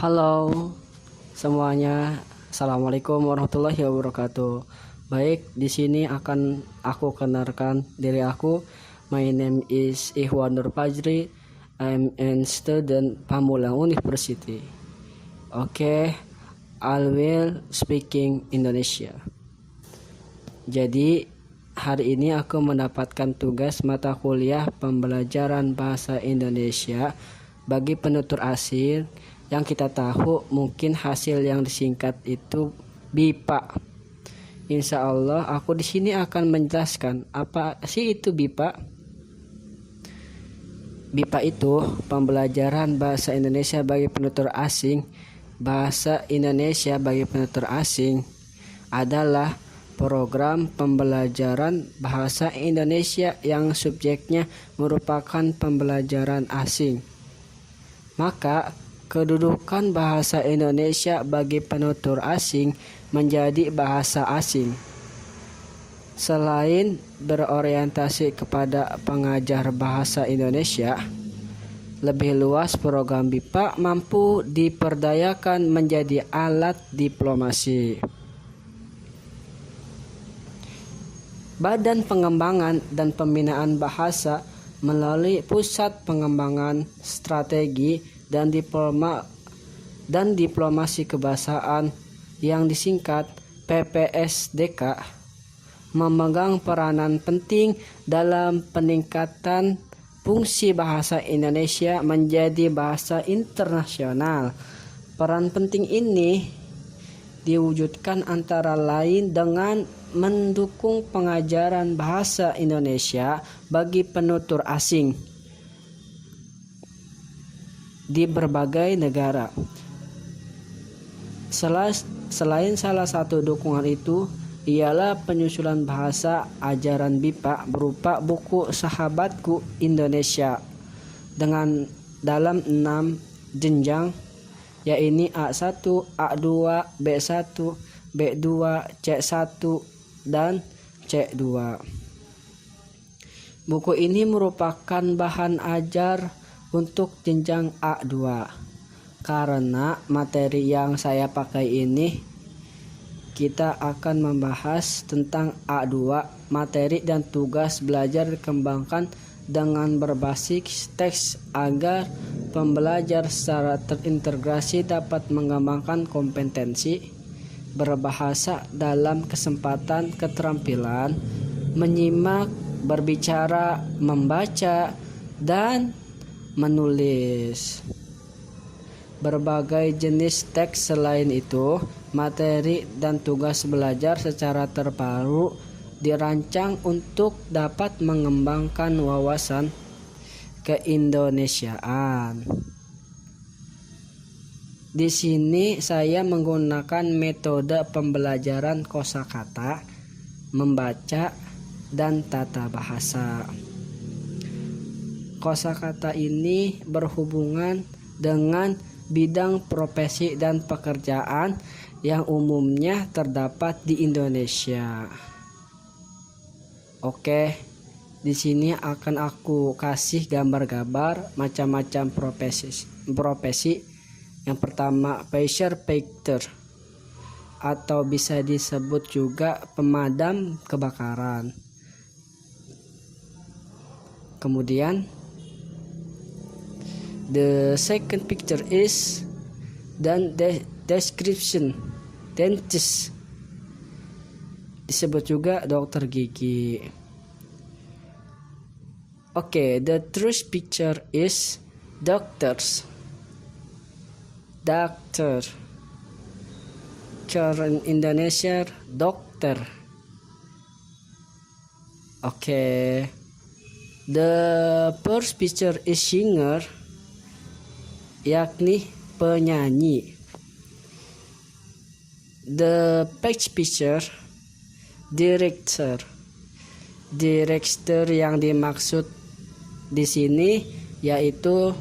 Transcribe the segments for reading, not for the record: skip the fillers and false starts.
Halo semuanya, assalamualaikum warahmatullahi wabarakatuh. Baik, di sini akan aku kenalkan diri aku. My name is Ihwan Nur Fajri. I'm a student Pamulang University. Okay, I will speaking Indonesia. Jadi hari ini aku mendapatkan tugas mata kuliah pembelajaran bahasa Indonesia bagi penutur asing. Yang kita tahu mungkin hasil yang disingkat itu BIPA. Insya Allah aku di sini akan menjelaskan apa sih itu BIPA. BIPA itu pembelajaran bahasa Indonesia bagi penutur asing. Bahasa Indonesia bagi penutur asing adalah program pembelajaran bahasa Indonesia yang subjeknya merupakan pembelajaran asing. Maka kedudukan bahasa Indonesia bagi penutur asing menjadi bahasa asing. Selain berorientasi kepada pengajar bahasa Indonesia, lebih luas program BIPA mampu diperdayakan menjadi alat diplomasi. Badan Pengembangan dan Pembinaan Bahasa melalui Pusat Pengembangan Strategi dan Diplomasi Kebahasaan yang disingkat PPSDK memegang peranan penting dalam peningkatan fungsi bahasa Indonesia menjadi bahasa internasional. Peran penting ini diwujudkan antara lain dengan mendukung pengajaran bahasa Indonesia bagi penutur asing di berbagai negara. Selain salah satu dukungan itu ialah penyusunan bahasa ajaran BIPA berupa buku Sahabatku Indonesia dengan dalam 6 jenjang, yaitu A1, A2, B1, B2, C1, dan C2. Buku ini merupakan bahan ajar untuk jenjang A2 karena materi yang saya pakai ini kita akan membahas tentang A2. Materi dan tugas belajar dikembangkan dengan berbasis teks agar pembelajar secara terintegrasi dapat mengembangkan kompetensi berbahasa dalam kesempatan keterampilan menyimak, berbicara, membaca, dan menulis. Berbagai jenis teks selain itu, materi dan tugas belajar secara terbaru dirancang untuk dapat mengembangkan wawasan keindonesiaan. Di sini saya menggunakan metode pembelajaran kosakata, membaca, dan tata bahasa. Kosakata ini berhubungan dengan bidang profesi dan pekerjaan yang umumnya terdapat di Indonesia. Oke, di sini akan aku kasih gambar-gambar macam-macam profesi. Yang pertama, firefighter atau bisa disebut juga pemadam kebakaran. Kemudian the second picture is description dentist, disebut juga dokter gigi. Okay, the third picture is doctor. In Indonesia dokter. Okay, the first picture is singer, yakni penyanyi. The next picture director. Director yang dimaksud di sini yaitu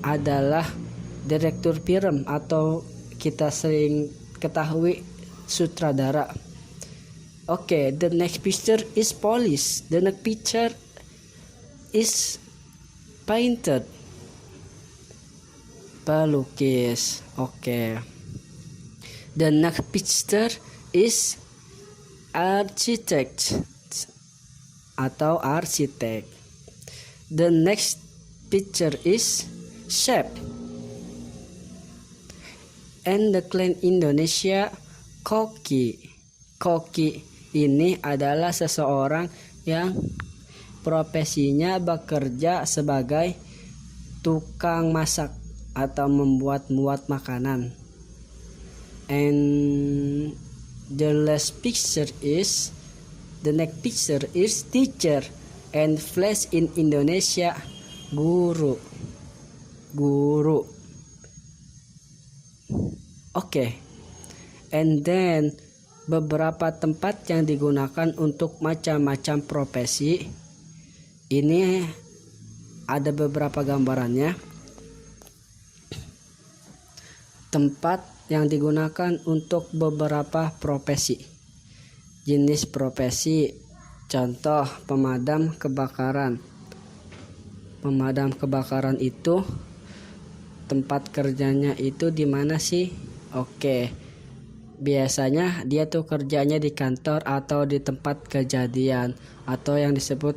adalah direktur film atau kita sering ketahui sutradara. Okay, the next picture is police. The next picture is painted. pelukis. Oke. The next picture is architect atau arsitek. The next picture is chef. And the clan Indonesia, koki. Koki ini adalah seseorang yang profesinya bekerja sebagai tukang masak atau membuat makanan. And the next picture is teacher, and flash in Indonesia, guru. Oke. And then beberapa tempat yang digunakan untuk macam-macam profesi. Ini ada beberapa gambarannya. Tempat yang digunakan untuk beberapa profesi. Jenis profesi, contoh pemadam kebakaran. Pemadam kebakaran itu tempat kerjanya itu di mana sih? Oke. Biasanya dia tuh kerjanya di kantor atau di tempat kejadian atau yang disebut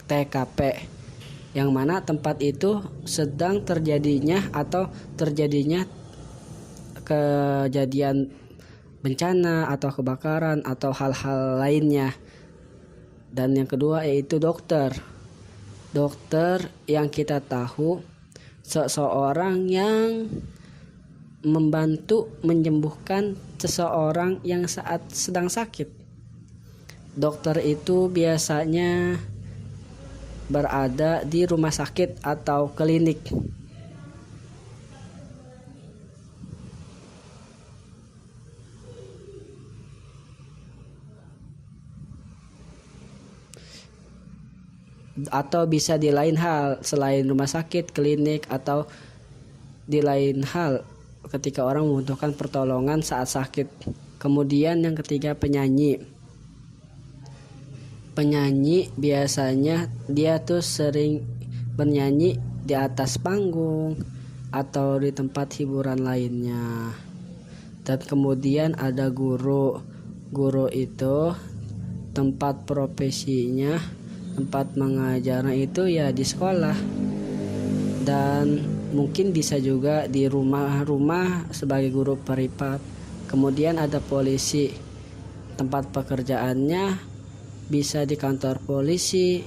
TKP. Yang mana tempat itu sedang terjadinya kejadian bencana atau kebakaran atau hal-hal lainnya. Dan yang kedua yaitu dokter. Dokter yang kita tahu seseorang yang membantu menyembuhkan seseorang yang saat sedang sakit. Dokter itu biasanya berada di rumah sakit atau klinik. Atau bisa di lain hal selain rumah sakit, klinik, atau di lain hal ketika orang membutuhkan pertolongan saat sakit. Kemudian yang ketiga, penyanyi. Penyanyi biasanya dia tuh sering bernyanyi di atas panggung atau di tempat hiburan lainnya. Dan kemudian ada guru. Guru itu tempat profesinya, tempat mengajarnya itu ya di sekolah, dan mungkin bisa juga di rumah-rumah sebagai guru privat. Kemudian ada polisi, tempat pekerjaannya bisa di kantor polisi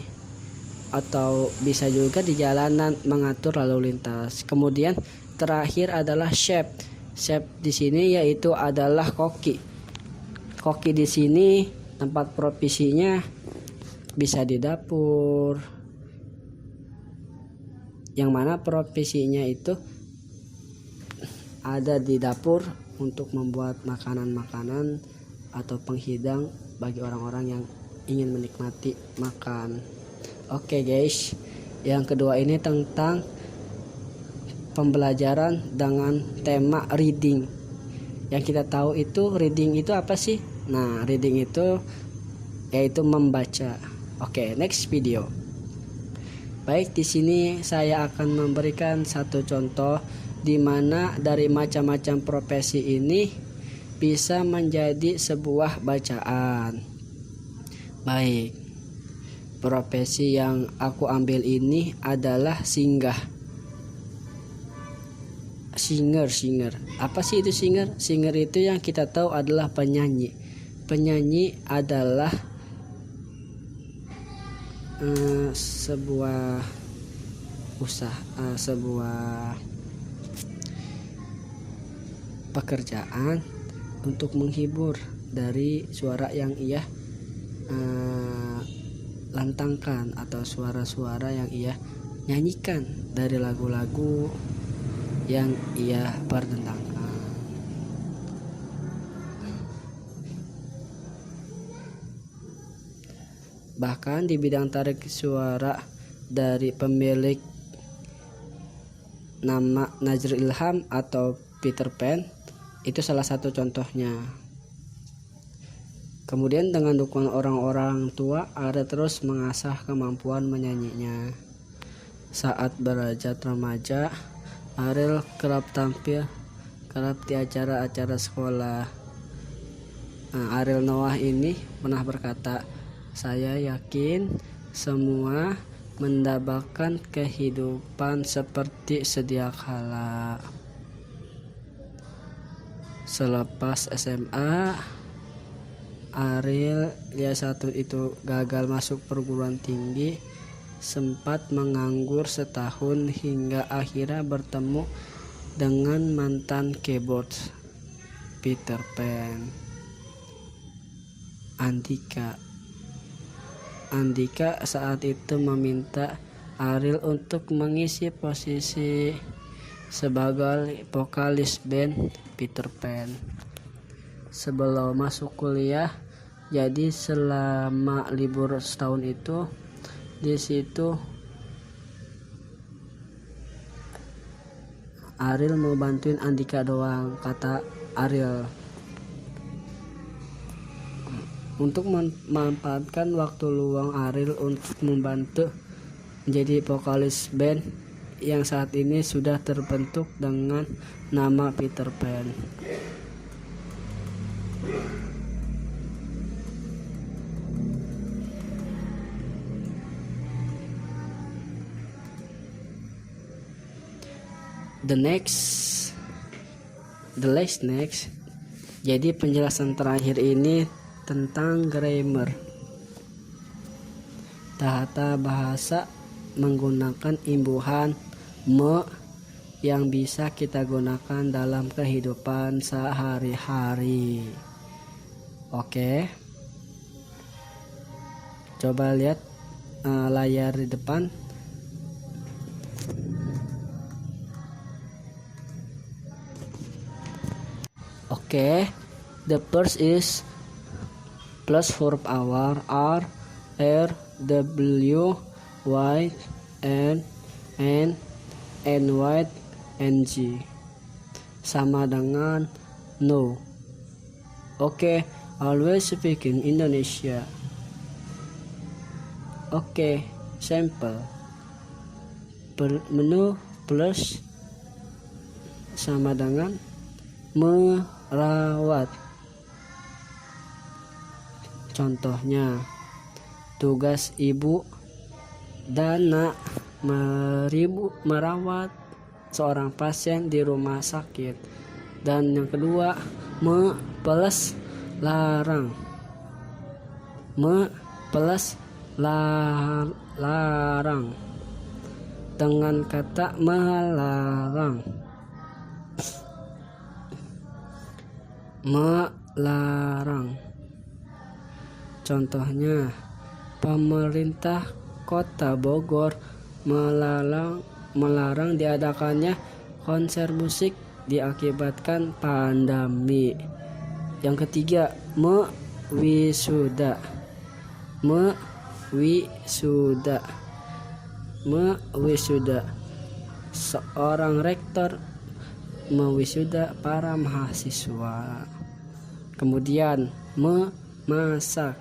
atau bisa juga di jalanan mengatur lalu lintas. Kemudian terakhir adalah chef. Chef di sini yaitu adalah koki. Koki di sini tempat profesinya bisa di dapur, yang mana profesinya itu ada di dapur untuk membuat makanan-makanan atau penghidang bagi orang-orang yang ingin menikmati makan. Oke guys, yang kedua ini tentang pembelajaran dengan tema reading. Yang kita tahu itu reading itu apa sih? Nah, reading itu yaitu membaca. Oke, next video. Baik, di sini saya akan memberikan satu contoh di mana dari macam-macam profesi ini bisa menjadi sebuah bacaan. Baik, profesi yang aku ambil ini adalah singer. Apa sih itu singer? Singer itu yang kita tahu adalah penyanyi. Penyanyi adalah sebuah pekerjaan untuk menghibur dari suara yang ia lantangkan atau suara-suara yang ia nyanyikan dari lagu-lagu yang ia perdenangkan. Bahkan di bidang tarik suara dari pemilik nama Nazrul Ilham atau Peter Pan itu salah satu contohnya. Kemudian dengan dukungan orang-orang tua ada terus mengasah kemampuan menyanyinya. Saat beranjak remaja Ariel kerap di acara-acara sekolah. Ariel Noah ini pernah berkata, "Saya yakin semua mendapatkan kehidupan seperti sedia kala." Selepas SMA, Ariel satu itu gagal masuk perguruan tinggi, sempat menganggur setahun hingga akhirnya bertemu dengan mantan keyboard Peter Pan, Andika saat itu meminta Ariel untuk mengisi posisi sebagai vokalis band Peter Pan sebelum masuk kuliah. Jadi selama libur setahun itu di situ Ariel mau bantuin Andika doang, kata Ariel. Untuk memanfaatkan waktu luang Ariel untuk membantu menjadi vokalis band yang saat ini sudah terbentuk dengan nama Peter Pan. The next. Jadi penjelasan terakhir ini tentang grammar. Tata bahasa menggunakan imbuhan me yang bisa kita gunakan dalam kehidupan sehari-hari. Oke. Coba lihat layar di depan. Oke. The first is plus huruf awal R, R, W, Y, N, Y, N, G sama dengan no. Oke, always speaking Indonesia. Oke, sample. Menu plus sama dengan merawat. Contohnya, tugas ibu Dana merawat seorang pasien di rumah sakit. Dan yang kedua, plus larang. Plus larang dengan kata melarang. Contohnya, pemerintah Kota Bogor melarang diadakannya konser musik diakibatkan pandemi. Yang ketiga, mewisuda. Seorang rektor mewisuda para mahasiswa. Kemudian memasak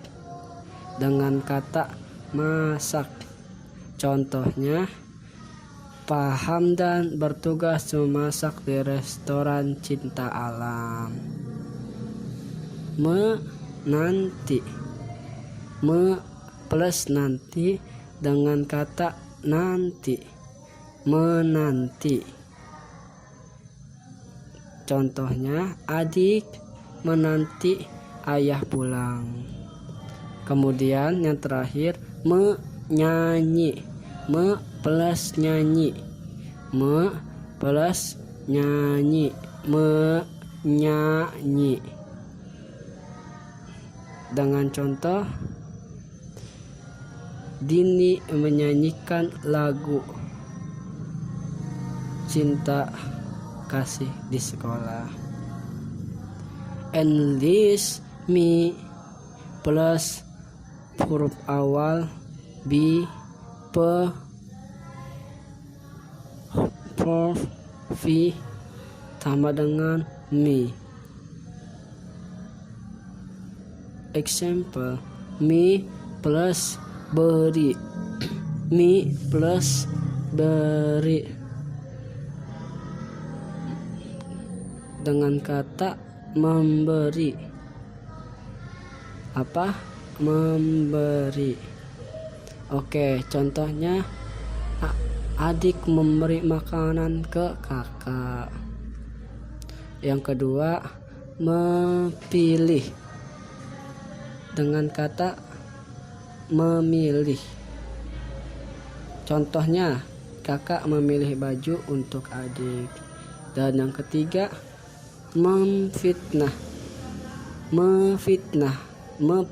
dengan kata masak. Contohnya, Pak Hamdan bertugas memasak di restoran Cinta Alam. Menanti. Plus nanti dengan kata nanti. Menanti. Contohnya, adik menanti ayah pulang. Kemudian yang terakhir, menyanyi. Plus nyanyi. Plus nyanyi. Menyanyi. Dengan contoh, Dini menyanyikan lagu Cinta Kasih di sekolah. Enlist me plus huruf awal B, P, V sama dengan me. Example, me plus beri. Me plus beri. dengan kata memberi. Apa? Memberi. Oke, contohnya adik memberi makanan ke kakak. Yang kedua, memilih dengan kata memilih. Contohnya, kakak memilih baju untuk adik. Dan yang ketiga, memfitnah.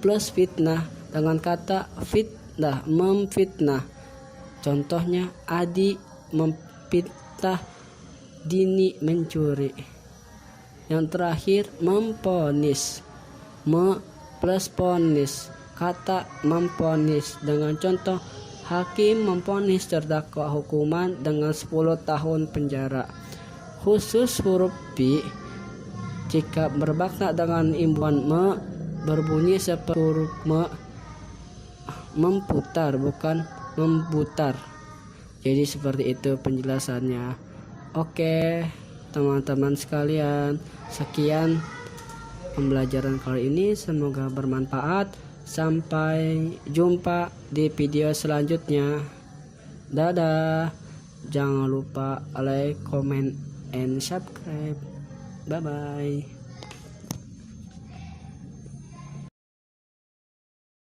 Plus fitnah dengan kata fitnah, memfitnah. Contohnya, Adi memfitnah Dini mencuri. Yang terakhir, memponis. Plus ponis, kata memponis dengan contoh, hakim memponis terdakwa hukuman dengan 10 tahun penjara. Khusus huruf B jika bermakna dengan imbuhan me berbunyi seperti huruf me, memputar bukan membutar. Jadi seperti itu penjelasannya. Oke, teman-teman sekalian, sekian pembelajaran kali ini, semoga bermanfaat. Sampai jumpa di video selanjutnya. Dadah. Jangan lupa like, comment, and subscribe. Bye bye.